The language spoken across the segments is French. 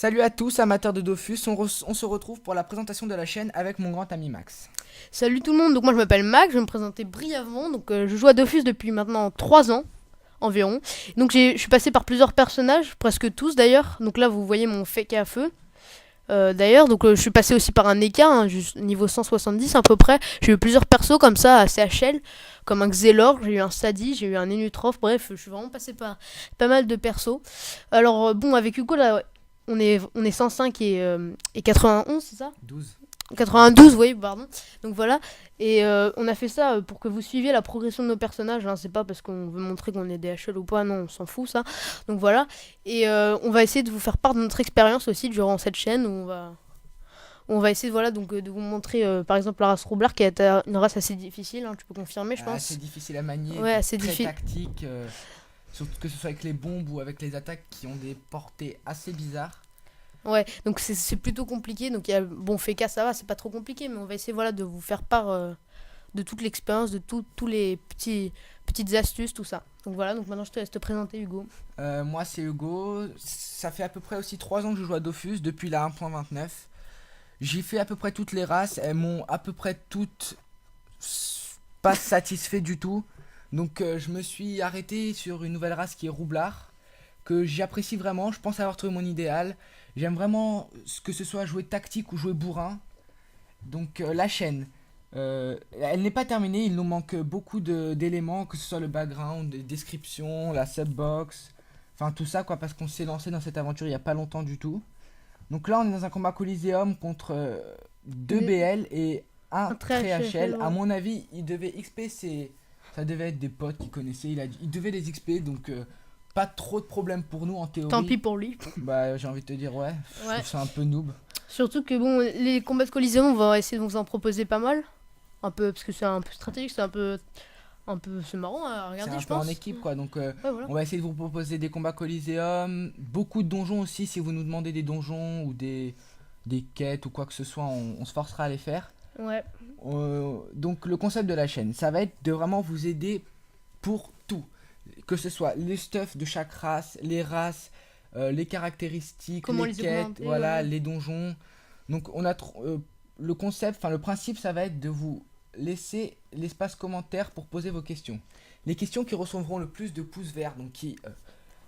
Salut à tous, amateurs de Dofus, on se retrouve pour la présentation de la chaîne avec mon grand ami Max. Salut tout le monde, donc moi je m'appelle Mac, je vais me présenter brièvement. Je joue à Dofus depuis maintenant 3 ans environ. Donc je suis passé par plusieurs personnages, presque tous d'ailleurs. Donc là vous voyez mon fake à feu. D'ailleurs, je suis passé aussi par un Eka, juste niveau 170 à peu près. J'ai eu plusieurs persos comme ça à CHL, comme un Xelor, j'ai eu un Sadi, j'ai eu un Enutrof, bref, je suis vraiment passé par pas mal de persos. Alors bon, avec Hugo là, on est 105 et 91, c'est ça? 12. 92, oui, pardon. Donc voilà. Et on a fait ça pour que vous suiviez la progression de nos personnages. Hein. C'est pas parce qu'on veut montrer qu'on est DHL ou pas, non, on s'en fout ça. Donc voilà. Et on va essayer de vous faire part de notre expérience aussi durant cette chaîne où on va essayer voilà, de vous montrer par exemple la race Roublard qui est une race assez difficile, hein, tu peux confirmer, je C'est pense. difficile à manier, Ouais, assez très difficile. tactique, surtout que ce soit avec les bombes ou avec les attaques qui ont des portées assez bizarres. Ouais, donc c'est plutôt compliqué. Donc il y a bon Feka, ça va, c'est pas trop compliqué, mais on va essayer voilà de vous faire part de toute l'expérience, de tous les petites astuces, tout ça. Donc voilà, donc maintenant je te laisse te présenter Hugo. Moi c'est Hugo, ça fait à peu près aussi 3 ans que je joue à Dofus, depuis la 1.29. J'ai fait à peu près toutes les races, elles m'ont à peu près toutes pas satisfait du tout. Donc je me suis arrêté sur une nouvelle race qui est Roublard, que j'apprécie vraiment, je pense avoir trouvé mon idéal. J'aime vraiment que ce soit jouer tactique ou jouer bourrin. Donc la chaîne, elle n'est pas terminée, il nous manque beaucoup d'éléments, que ce soit le background, les descriptions, la subbox, enfin tout ça quoi, parce qu'on s'est lancé dans cette aventure il n'y a pas longtemps du tout. Donc là on est dans un combat Coliseum contre 2 Des- BL et un un très très HL, HL. À ouais. mon avis, il devait XP, ça devait être des potes qui connaissaient, il devait les XP, donc pas trop de problèmes pour nous en Tant théorie. pis pour lui. Bah j'ai envie de te dire ouais, je Ouais. trouve ça un peu noob. Surtout que bon, les combats de Coliseum, on va essayer de vous en proposer pas mal. Un peu, parce que c'est un peu stratégique, c'est marrant à C'est regarder, un je peu en pense. équipe quoi, donc Ouais, voilà. on va essayer de vous proposer des combats Coliseum, beaucoup de donjons aussi si vous nous demandez des donjons ou des quêtes ou quoi que ce soit, on se forcera à les faire. Ouais. Donc le concept de la chaîne, ça va être de vraiment vous aider pour tout. Que ce soit les stuffs de chaque race, les races, les caractéristiques, Comment les les quêtes, augmenter, voilà, ouais. les donjons. Donc on a le concept, enfin le principe, ça va être de vous laisser l'espace commentaire pour poser vos questions. Les questions qui recevront le plus de pouces verts, donc Qui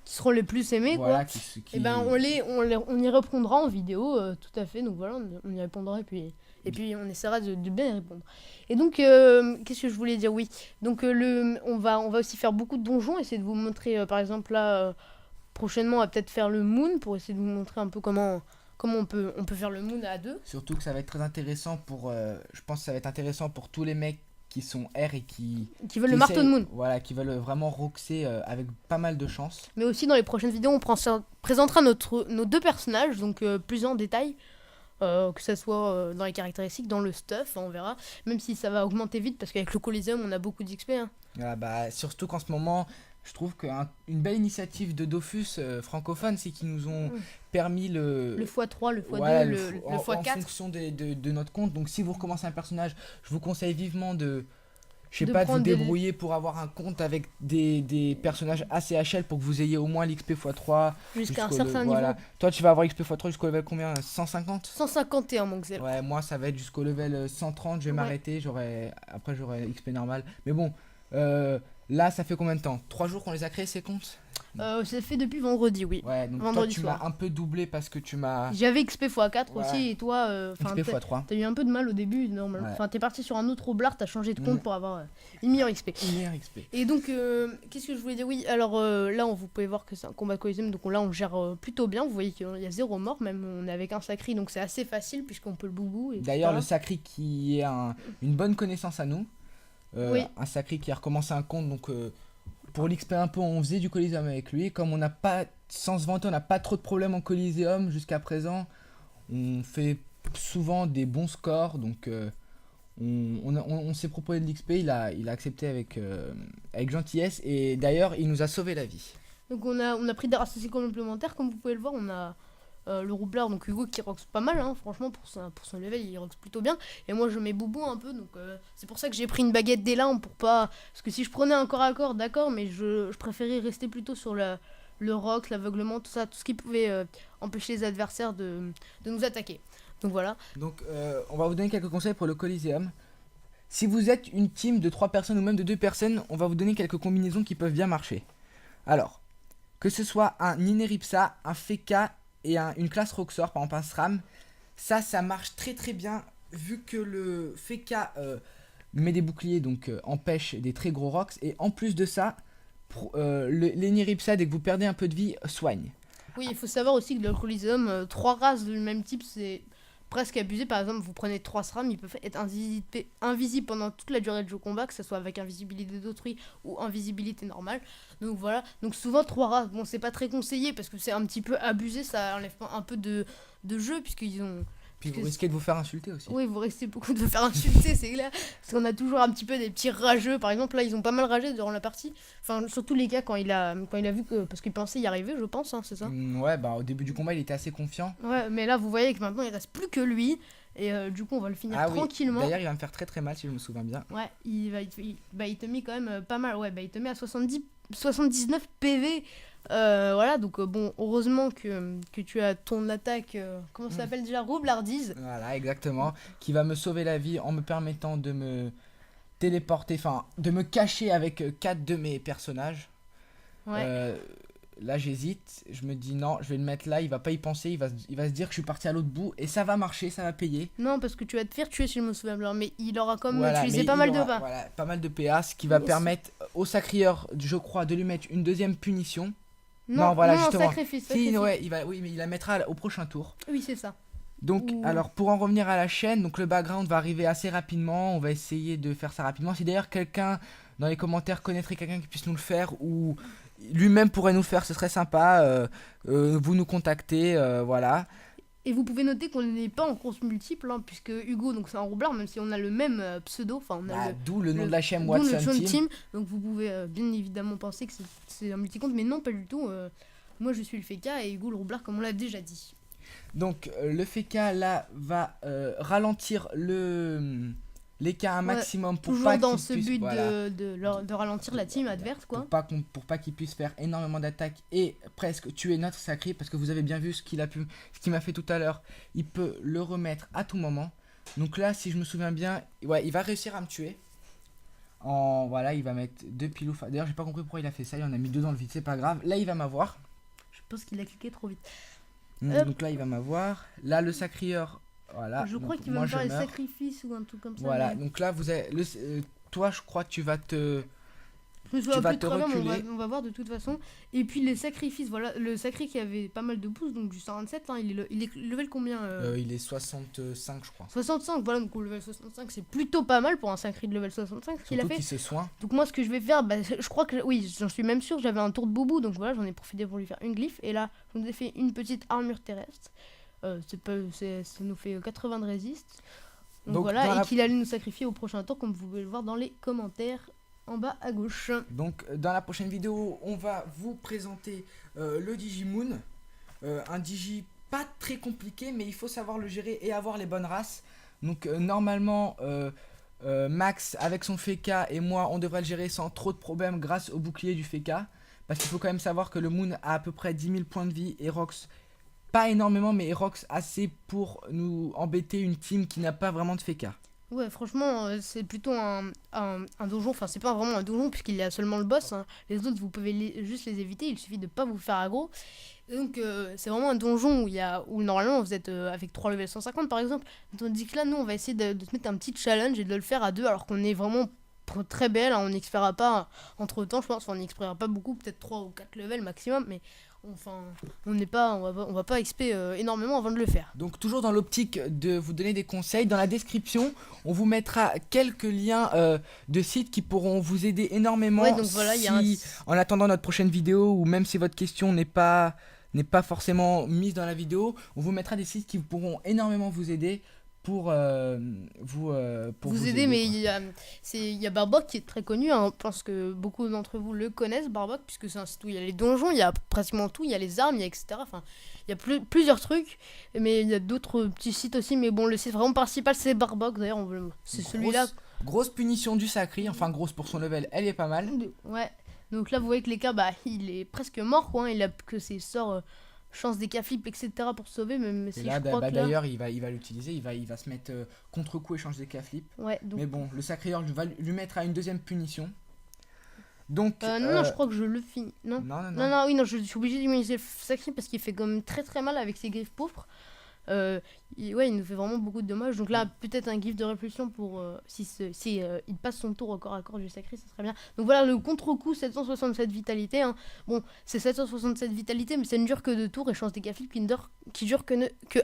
seront les plus aimés, quoi. voilà, Et ben, on y répondra en vidéo, tout à fait. Donc voilà, on y répondra et puis on essaiera de bien y répondre. Et donc, qu'est-ce que je voulais dire? Oui. Donc, on va aussi faire beaucoup de donjons, essayer de vous montrer, par exemple, là, prochainement, on va peut-être faire le Moon pour essayer de vous montrer un peu comment on peut faire le Moon à deux. surtout que ça va être très intéressant pour, je pense que ça va être intéressant pour tous les mecs qui sont R et Qui veulent qui le marteau de essayent, Moon. voilà, qui veulent vraiment roxer avec pas mal de chance. Mais aussi, dans les prochaines vidéos, présentera nos deux personnages, donc plus en détail. Que ça soit dans les caractéristiques, dans le stuff, on verra. Même si ça va augmenter vite, parce qu'avec le Coliseum, on a beaucoup d'XP. Hein. Ah bah, surtout qu'en ce moment, je trouve qu'une belle initiative de Dofus francophone, c'est qu'ils nous ont permis Le x3, le x2, voilà, le en x4. fonction de notre compte. Donc si vous recommencez un personnage, je vous conseille vivement je sais De pas, de vous prendre des. débrouiller pour avoir un compte avec des personnages assez HL pour que vous ayez au moins l'XP x3 Jusqu'à un jusqu'au certain niveau. voilà. Toi, tu vas avoir XP x3 jusqu'au level combien? 150? 151, mon Xel. Ouais, moi ça va être jusqu'au level 130, je vais Ouais. m'arrêter, après j'aurai XP normal. Mais bon, euh, là ça fait combien de temps? 3 jours qu'on les a créés ces comptes? C'est fait depuis vendredi, oui. Ouais, donc toi Vendredi tu m'as soir. un peu doublé parce que tu m'as... J'avais XP x4 Ouais, aussi, et toi, XP x3. t'as eu un peu de mal au début, normalement. Ouais. Enfin, t'es parti sur un autre roublard, t'as changé de Mm, compte pour avoir une meilleure XP. une meilleure XP. Et donc, qu'est-ce que je voulais dire? Oui, alors là, vous pouvez voir que c'est un combat Coliseum, donc là, on le gère plutôt bien. Vous voyez qu'il y a 0 mort, même on est avec un sacri, donc c'est assez facile puisqu'on peut le boubou, D'ailleurs, le etc. Sacri qui est une bonne connaissance à nous. Oui, Un Sacri qui a recommencé un compte, donc pour l'XP un peu, on faisait du Coliseum avec lui. Comme on n'a pas, sans se vanter, on n'a pas trop de problèmes en Coliseum jusqu'à présent. On fait souvent des bons scores, donc on s'est proposé de l'XP, il a accepté avec gentillesse, et d'ailleurs, il nous a sauvé la vie. donc on a pris des races assez complémentaires, comme vous pouvez le voir. On a le roublard, donc Hugo qui roxe pas mal, hein, franchement, pour son level, il roxe plutôt bien. Et moi, je mets boubou un peu, donc c'est pour ça que j'ai pris une baguette d'élan pour pas. Parce que si je prenais un corps à corps, d'accord, mais je préférais rester plutôt sur le rock, l'aveuglement, tout ça, tout ce qui pouvait empêcher les adversaires de nous attaquer. Donc voilà. Donc on va vous donner quelques conseils pour le Coliseum. Si vous êtes une team de 3 personnes ou même de 2 personnes, on va vous donner quelques combinaisons qui peuvent bien marcher. Alors, que ce soit un Ineripsa, un Feka et une classe Roxor, par exemple un SRAM, ça marche très très bien vu que le Feka met des boucliers, donc empêche des très gros rocks, et en plus de ça, l'Ineripsa, dès que vous perdez un peu de vie, soigne. Oui, il faut savoir aussi que le Coliseum, 3 races du même type, c'est presque abusé. Par exemple, vous prenez 3 SRAM, ils peuvent être invisibles pendant toute la durée du jeu combat, que ce soit avec invisibilité d'autrui ou invisibilité normale. Donc voilà, donc souvent 3 races, bon c'est pas très conseillé parce que c'est un petit peu abusé, ça enlève un peu de jeu puisqu'ils ont... Puis vous risquez de vous faire insulter aussi. Oui, vous risquez beaucoup de vous faire insulter, c'est clair. Parce qu'on a toujours un petit peu des petits rageux. Par exemple, là, ils ont pas mal ragé durant la partie. Enfin, surtout les gars, quand il a vu que... Parce qu'il pensait y arriver, je pense, hein, c'est ça. Ouais, bah au début du combat, il était assez confiant. Ouais, mais là, vous voyez que maintenant, il reste plus que lui. Et du coup, on va le finir tranquillement. Oui. D'ailleurs, il va me faire très très mal si je me souviens bien. Ouais, il te met quand même pas mal. Ouais, il te met à 79 PV. Voilà, donc bon, heureusement que tu as ton attaque, comment ça s'appelle déjà, roublardise. Voilà, exactement, qui va me sauver la vie en me permettant de me téléporter, enfin, de me cacher avec 4 de mes personnages. Ouais. Là, j'hésite, je me dis non, je vais le mettre là, il va pas y penser, il va se dire que je suis parti à l'autre bout, et ça va marcher, ça va payer. Non, parce que tu vas te faire tuer si je me souviens bien, mais il aura quand même voilà, utilisé pas mal de PA. Voilà, pas mal de PA, ce qui va permettre au sacrieur, je crois, de lui mettre une deuxième punition. Non, voilà, justement. Sacrifice. Si, ouais, oui, mais il la mettra au prochain tour. Oui, c'est ça. Donc, alors, pour en revenir à la chaîne, donc le background va arriver assez rapidement. On va essayer de faire ça rapidement. Si d'ailleurs quelqu'un dans les commentaires connaîtrait quelqu'un qui puisse nous le faire ou lui-même pourrait nous le faire, ce serait sympa. Vous nous contactez, voilà. Et vous pouvez noter qu'on n'est pas en course multiple, hein, puisque Hugo, donc c'est un roublard, même si on a le même pseudo. Enfin, on a d'où le nom de la chaîne Watson Team. Donc vous pouvez bien évidemment penser que c'est un multicompte, mais non, pas du tout. Moi, je suis le Feka et Hugo le roublard, comme on l'a déjà dit. Donc le Feka là va ralentir les cas un maximum pour toujours pas dans qu'il ce puisse, but voilà, de ralentir la team adverse, quoi. Pour pas qu'il puisse faire énormément d'attaques et presque tuer notre sacré, parce que vous avez bien vu ce qu'il m'a fait tout à l'heure. Il peut le remettre à tout moment. Donc là, si je me souviens bien, ouais, il va réussir à me tuer. Voilà, il va mettre 2 pilous. D'ailleurs, j'ai pas compris pourquoi il a fait ça. Il en a mis 2 dans le vide, c'est pas grave. Là, il va m'avoir. Je pense qu'il a cliqué trop vite. Donc là, il va m'avoir. Là, le sacrieur. Voilà. Je crois qu'il va me faire les sacrifices ou un truc comme ça. Voilà, mais... donc là, vous avez toi, je crois que tu vas te... Je me souviens plus reculer. On va voir de toute façon. Et puis les sacrifices, voilà, le sacré qui avait pas mal de boosts, donc du 127, hein, il est level combien Il est 65, je crois. 65, voilà, donc au level 65, c'est plutôt pas mal pour un sacré de level 65 ce qu'il a fait. Qu'il se soigne. Donc moi, ce que je vais faire, je crois que, oui, j'en suis même sûr, j'avais un tour de boubou, donc voilà, j'en ai profité pour lui faire une glyphe. Et là, je vous ai fait une petite armure terrestre. Ça nous fait 80 de résiste. Donc voilà, et qu'il allait nous sacrifier au prochain tour, comme vous pouvez le voir dans les commentaires en bas à gauche. Donc dans la prochaine vidéo, on va vous présenter le Digimoon. Un Digi pas très compliqué, mais il faut savoir le gérer et avoir les bonnes races. Donc normalement, Max avec son Feka et moi, on devrait le gérer sans trop de problèmes grâce au bouclier du Feka. Parce qu'il faut quand même savoir que le Moon a à peu près 10 000 points de vie et Rox pas énormément, mais Rox assez pour nous embêter une team qui n'a pas vraiment de Feka. Ouais, franchement, c'est plutôt un donjon. Enfin, c'est pas vraiment un donjon puisqu'il y a seulement le boss, hein. Les autres, vous pouvez juste les éviter. Il suffit de pas vous faire aggro. Et donc, c'est vraiment un donjon où normalement vous êtes avec 3 level 150 par exemple. Tandis que là, nous, on va essayer de se mettre un petit challenge et de le faire à 2 alors qu'on est vraiment très belle. Hein. On n'expériera pas entre temps, je pense. Enfin, on n'expériera pas beaucoup, peut-être 3 ou 4 levels maximum. Mais enfin, on va pas XP énormément avant de le faire. Donc toujours dans l'optique de vous donner des conseils, dans la description on vous mettra quelques liens de sites qui pourront vous aider énormément. Ouais, donc voilà, en attendant notre prochaine vidéo, ou même si votre question n'est pas forcément mise dans la vidéo, on vous mettra des sites qui pourront énormément vous aider pour vous aider, mais il y a Barbock qui est très connu, hein. Je pense que beaucoup d'entre vous le connaissent, Barbock, puisque c'est un site où il y a les donjons, il y a pratiquement tout, il y a les armes, il y a etc. Enfin, il y a plusieurs trucs, mais il y a d'autres petits sites aussi, mais bon, le site vraiment principal c'est Barbock, d'ailleurs, c'est celui-là. Grosse punition du sacré, enfin grosse pour son level, elle est pas mal. Ouais. Donc là, vous voyez que les cas, bah, il est presque mort, quoi. Hein. Il a que ses sorts, chance des cas flip, etc. pour se sauver, même Et si là, je crois que là... d'ailleurs, il va l'utiliser, il va se mettre contre-coup échange des cas flip. Ouais, donc... Mais bon, le Sacré-Cœur va lui mettre à une deuxième punition. Donc, non, je crois que je le finis. Non. Non, oui, non, je suis obligé d'immuniser le sacré parce qu'il fait quand même très très mal avec ses griffes pourpres. Ouais, il nous fait vraiment beaucoup de dommages. Donc là, peut-être un gif de répulsion pour si il passe son tour au corps à corps du sacré, ça serait bien. Donc voilà, le contre-coup 767 vitalité. Hein. Bon, c'est 767 vitalité, mais ça ne dure que 2 tours et chance des cafés qui dure que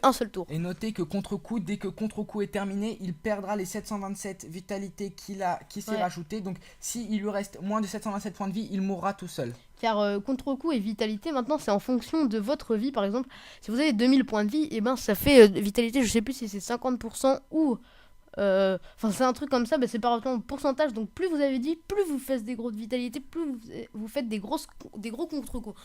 un seul tour. Et notez que contre-coup, dès que contre-coup est terminé, il perdra les 727 vitalités qui s'est rajouté. Donc s'il lui reste moins de 727 points de vie, il mourra tout seul. Car contre-coup et vitalité, maintenant, c'est en fonction de votre vie. Par exemple, si vous avez 2000 points de vie, et ben ça fait vitalité, je sais plus si c'est 50% ou... Enfin, c'est un truc comme ça, bah, c'est par rapport au pourcentage. Donc, plus vous avez dit, plus vous faites des gros de vitalité, plus vous faites des gros contre-coups.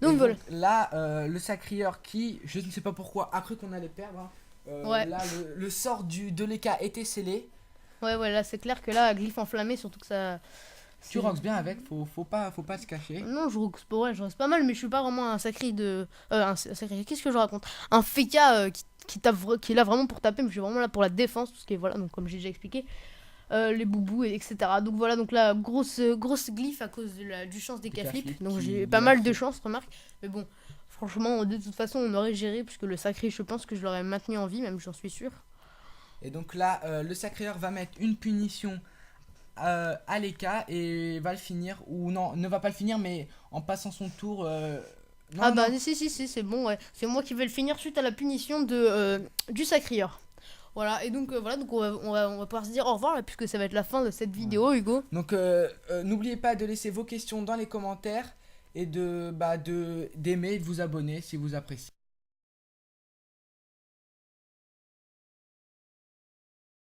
Donc, voilà. Donc, là, le Sacrieur qui, je ne sais pas pourquoi, a cru qu'on allait perdre. Ouais. Là, le sort de l'Eka était scellé. Ouais, là, c'est clair que là, glyphe enflammé, surtout que ça... Tu roxes bien avec, faut pas se cacher. Non, je roxe pas mal, mais je suis pas vraiment un sacré de... un sacré, qu'est-ce que je raconte? Un Feka qui est là vraiment pour taper, mais je suis vraiment là pour la défense, tout ce qui est, voilà, donc comme j'ai déjà expliqué, les boubous, etc. Donc voilà, donc là, grosse glyphe à cause du chance des K-flip, donc j'ai pas mal de chance, remarque, mais bon, franchement, de toute façon, on aurait géré, puisque le sacré, je pense que je l'aurais maintenu en vie, même j'en suis sûr. Et donc là, le Sacreur va mettre une punition à l'Eka et va le finir, ou non, ne va pas le finir, mais en passant son tour... non. Si, c'est bon, ouais. C'est moi qui vais le finir suite à la punition du Sacrieur. Voilà, et donc voilà, donc on va pouvoir se dire au revoir là, puisque ça va être la fin de cette vidéo, Hugo. Donc n'oubliez pas de laisser vos questions dans les commentaires et d'aimer et de vous abonner si vous appréciez.